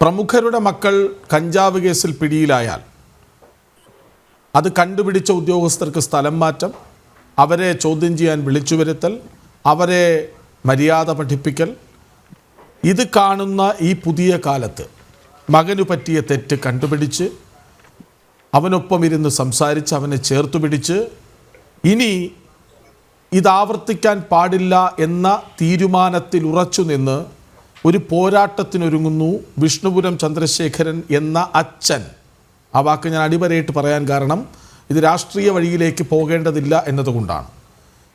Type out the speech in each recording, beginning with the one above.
പ്രമുഖരുടെ മക്കൾ കഞ്ചാവ് കേസിൽ പിടിയിലായാൽ അത് കണ്ടുപിടിച്ച ഉദ്യോഗസ്ഥർക്ക് സ്ഥലം മാറ്റം, അവരെ ചോദ്യം ചെയ്യാൻ വിളിച്ചു വരുത്തൽ, അവരെ മര്യാദ പഠിപ്പിക്കൽ, ഇത് കാണുന്ന ഈ പുതിയ കാലത്ത് മകനു പറ്റിയ തെറ്റ് കണ്ടുപിടിച്ച് അവനൊപ്പം ഇരുന്ന് സംസാരിച്ച് അവനെ ചേർത്തു പിടിച്ച് ഇനി ഇതാവർത്തിക്കാൻ പാടില്ല എന്ന തീരുമാനത്തിൽ ഉറച്ചു നിന്ന് ഒരു പോരാട്ടത്തിനൊരുങ്ങുന്നു വിഷ്ണുപുരം ചന്ദ്രശേഖരൻ എന്ന അച്ഛൻ. ആ വാക്ക് ഞാൻ അടിവരയിട്ട് പറയാൻ കാരണം ഇത് രാഷ്ട്രീയ വഴിയിലേക്ക് പോകേണ്ടതില്ല എന്നതുകൊണ്ടാണ്.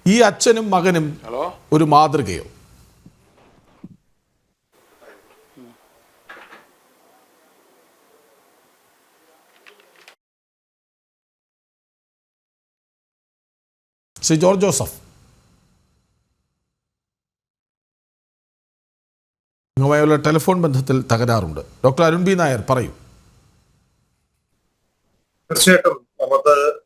ഈ അച്ഛനും മകനും ഒരു മാതൃകയോ? ശ്രീ ജോർജ് ജോസഫ്, നിങ്ങളുമായുള്ള ടെലിഫോൺ ബന്ധത്തിൽ തകരാറുണ്ട്. ഡോക്ടർ അരുൺ ബി നായർ പറയൂ. തീർച്ചയായിട്ടും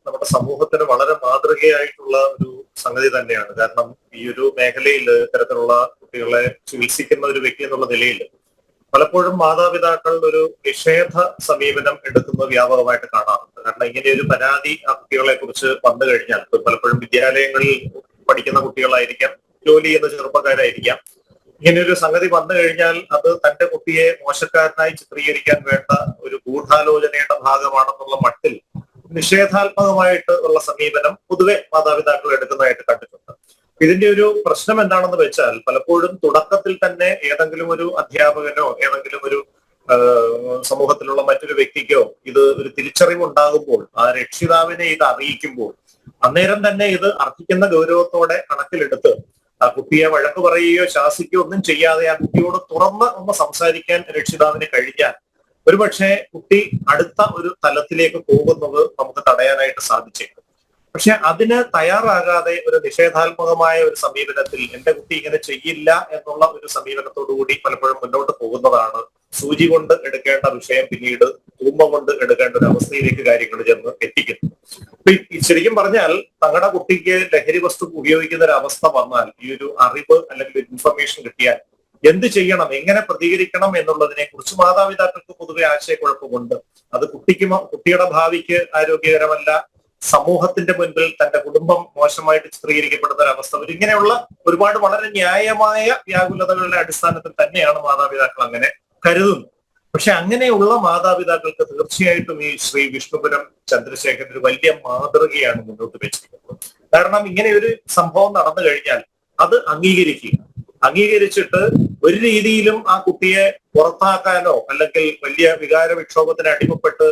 നമ്മുടെ സമൂഹത്തിന് വളരെ മാതൃകയായിട്ടുള്ള ഒരു സംഗതി തന്നെയാണ്. കാരണം ഈ ഒരു മേഖലയിൽ ഇത്തരത്തിലുള്ള കുട്ടികളെ ചികിത്സിക്കുന്ന ഒരു വ്യക്തി എന്നുള്ള നിലയിൽ പലപ്പോഴും മാതാപിതാക്കൾ ഒരു നിഷേധ സമീപനം എടുക്കുന്നത് വ്യാപകമായിട്ട് കാണാറുണ്ട്. കാരണം ഇങ്ങനെ ഒരു പരാതി ആ കുട്ടികളെ കുറിച്ച് വന്നു കഴിഞ്ഞാൽ പലപ്പോഴും വിദ്യാലയങ്ങളിൽ പഠിക്കുന്ന കുട്ടികളായിരിക്കാം, ജോലി ചെയ്യുന്ന ചെറുപ്പക്കാരായിരിക്കാം. ഇങ്ങനെയൊരു സംഗതി വന്നു കഴിഞ്ഞാൽ അത് തന്റെ കുട്ടിയെ മോശക്കാരനായി ചിത്രീകരിക്കാൻ വേണ്ട ഒരു ഗൂഢാലോചനയുടെ ഭാഗമാണെന്നുള്ള മട്ടിൽ നിഷേധാത്മകമായിട്ട് ഉള്ള സമീപനം പൊതുവെ മാതാപിതാക്കൾ എടുക്കുന്നതായിട്ട് കണ്ടിട്ടുണ്ട്. ഇതിന്റെ ഒരു പ്രശ്നം എന്താണെന്ന് വെച്ചാൽ പലപ്പോഴും തുടക്കത്തിൽ തന്നെ ഏതെങ്കിലും ഒരു അധ്യാപകനോ ഏതെങ്കിലും ഒരു സമൂഹത്തിലുള്ള മറ്റൊരു വ്യക്തിക്കോ ഇത് ഒരു തിരിച്ചറിവ് ഉണ്ടാകുമ്പോൾ ആ രക്ഷിതാവിനെ ഇത് അറിയിക്കുമ്പോൾ അന്നേരം തന്നെ ഇത് അർഹിക്കുന്ന ഗൗരവത്തോടെ കണക്കിലെടുത്ത് ആ കുട്ടിയെ വഴക്ക് പറയുകയോ ശാസിക്കുകയോ ഒന്നും ചെയ്യാതെ ആ കുട്ടിയോട് തുറന്ന് ഒന്ന് സംസാരിക്കാൻ രക്ഷിതാവിന് കഴിഞ്ഞാൽ ഒരുപക്ഷെ കുട്ടി അടുത്ത ഒരു തലത്തിലേക്ക് പോകുന്നത് നമുക്ക് തടയാനായിട്ട് സാധിച്ചേക്കും. പക്ഷെ അതിന് തയ്യാറാകാതെ ഒരു നിഷേധാത്മകമായ ഒരു സമീപനത്തിൽ എന്റെ കുട്ടി ഇങ്ങനെ ചെയ്യില്ല എന്നുള്ള ഒരു സമീപനത്തോടു കൂടി പലപ്പോഴും മുന്നോട്ട് പോകുന്നതാണ് സൂചി കൊണ്ട് എടുക്കേണ്ട വിഷയം പിന്നീട് തൂമ്പ കൊണ്ട് എടുക്കേണ്ട ഒരു അവസ്ഥയിലേക്ക് കാര്യങ്ങൾ ചെന്ന് എത്തിക്കുന്നു. ശരിക്കും പറഞ്ഞാൽ തങ്ങളുടെ കുട്ടിക്ക് ലഹരി വസ്തു ഉപയോഗിക്കുന്ന ഒരു അവസ്ഥ വന്നാൽ ഈ ഒരു അറിവ് അല്ലെങ്കിൽ ഇൻഫർമേഷൻ കിട്ടിയാൽ എന്ത് ചെയ്യണം, എങ്ങനെ പ്രതികരിക്കണം എന്നുള്ളതിനെ കുറിച്ച് മാതാപിതാക്കൾക്ക് പൊതുവെ ആശയക്കുഴപ്പമുണ്ട്. അത് കുട്ടിയുടെ ഭാവിക്ക് ആരോഗ്യകരമല്ല, സമൂഹത്തിന്റെ മുൻപിൽ തന്റെ കുടുംബം മോശമായിട്ട് ചിത്രീകരിക്കപ്പെടുന്ന ഒരു അവസ്ഥ. ഇങ്ങനെയുള്ള ഒരുപാട് വളരെ ന്യായമായ വ്യാകുലതകളുടെ അടിസ്ഥാനത്തിൽ തന്നെയാണ് മാതാപിതാക്കൾ അങ്ങനെ കരുതുന്നത്. പക്ഷെ അങ്ങനെയുള്ള മാതാപിതാക്കൾക്ക് തീർച്ചയായിട്ടും ഈ ശ്രീ വിഷ്ണുപുരം ചന്ദ്രശേഖരൻ ഒരു വലിയ മാതൃകയാണ് മുന്നോട്ട് വെച്ചിരിക്കുന്നത്. കാരണം ഇങ്ങനെ ഒരു സംഭവം നടന്നു കഴിഞ്ഞാൽ അത് അംഗീകരിച്ചിട്ട് ഒരു രീതിയിലും ആ കുട്ടിയെ പുറത്താക്കാനോ അല്ലെങ്കിൽ വലിയ വികാര വിക്ഷോഭത്തിന് അടിമപ്പെട്ട്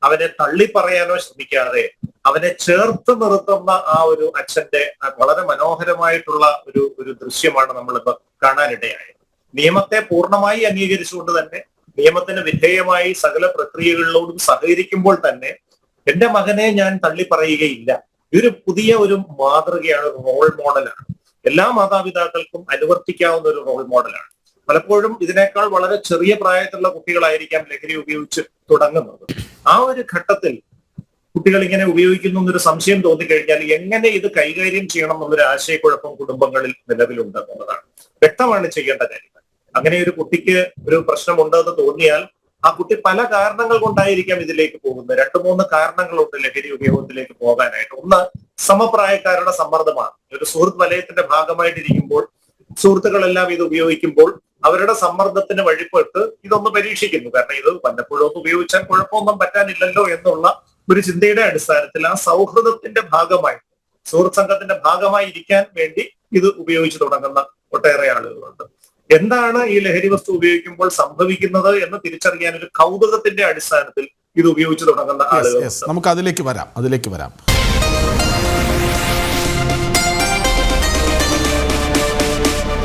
അവനെ തള്ളിപ്പറയാനോ ശ്രമിക്കാതെ അവനെ ചേർത്ത് നിർത്തുന്ന ആ ഒരു അച്ഛന്റെ വളരെ മനോഹരമായിട്ടുള്ള ഒരു ദൃശ്യമാണ് നമ്മളിപ്പോ കാണാനിടയായത്. നിയമത്തെ പൂർണ്ണമായി അംഗീകരിച്ചുകൊണ്ട് തന്നെ നിയമത്തിന് വിധേയമായി സകല പ്രക്രിയകളിലോടും സഹകരിക്കുമ്പോൾ തന്നെ എന്റെ മകനെ ഞാൻ തള്ളിപ്പറയുകയില്ല. ഇതൊരു പുതിയ ഒരു മാതൃകയാണ്, റോൾ മോഡലാണ്. എല്ലാ മാതാപിതാക്കൾക്കും അനുവർത്തിക്കാവുന്ന ഒരു റോൾ മോഡലാണ്. പലപ്പോഴും ഇതിനേക്കാൾ വളരെ ചെറിയ പ്രായത്തിലുള്ള കുട്ടികളായിരിക്കാം ലഹരി ഉപയോഗിച്ച് തുടങ്ങുന്നത്. ആ ഒരു ഘട്ടത്തിൽ കുട്ടികൾ ഇങ്ങനെ ഉപയോഗിക്കുന്നു എന്നൊരു സംശയം തോന്നിക്കഴിഞ്ഞാൽ എങ്ങനെ ഇത് കൈകാര്യം ചെയ്യണം എന്നുള്ളൊരു ആശയക്കുഴപ്പം കുടുംബങ്ങളിൽ നിലവിലുണ്ട് എന്നുള്ളതാണ്. വ്യക്തമാണ് ചെയ്യേണ്ട കാര്യങ്ങൾ. അങ്ങനെ ഒരു കുട്ടിക്ക് ഒരു പ്രശ്നമുണ്ടെന്ന് തോന്നിയാൽ ആ കുട്ടി പല കാരണങ്ങൾ കൊണ്ടായിരിക്കാം ഇതിലേക്ക് പോകുന്നത്. 2-3 കാരണങ്ങളുണ്ട് ലഹരി ഉപയോഗത്തിലേക്ക് പോകാനായിട്ട്. ഒന്ന്, സമപ്രായക്കാരുടെ സമ്മർദ്ദമാണ്. ഒരു സുഹൃത്ത് വലയത്തിന്റെ ഭാഗമായിട്ടിരിക്കുമ്പോൾ സുഹൃത്തുക്കളെല്ലാം ഇത് ഉപയോഗിക്കുമ്പോൾ അവരുടെ സമ്മർദ്ദത്തിന് വഴിപ്പെട്ട് ഇതൊന്ന് പരീക്ഷിക്കുന്നു. കാരണം ഇത് വല്ലപ്പോഴും ഒന്ന് ഉപയോഗിച്ചാൽ കുഴപ്പമൊന്നും പറ്റാനില്ലല്ലോ എന്നുള്ള ഒരു ചിന്തയുടെ അടിസ്ഥാനത്തിൽ ആ സൗഹൃദത്തിന്റെ ഭാഗമായി, സുഹൃത്ത് സംഘത്തിന്റെ ഭാഗമായി ഇരിക്കാൻ വേണ്ടി ഇത് ഉപയോഗിച്ചു തുടങ്ങുന്ന ഒട്ടേറെ ആളുകളുണ്ട്. എന്താണ് ഈ ലഹരി വസ്തു ഉപയോഗിക്കുമ്പോൾ സംഭവിക്കുന്നത് എന്ന് തിരിച്ചറിയാൻ ഒരു കൗതുകത്തിന്റെ അടിസ്ഥാനത്തിൽ ഇത് ഉപയോഗിച്ചു തുടങ്ങുന്ന ആളുകൾ. നമുക്ക് അതിലേക്ക് വരാം.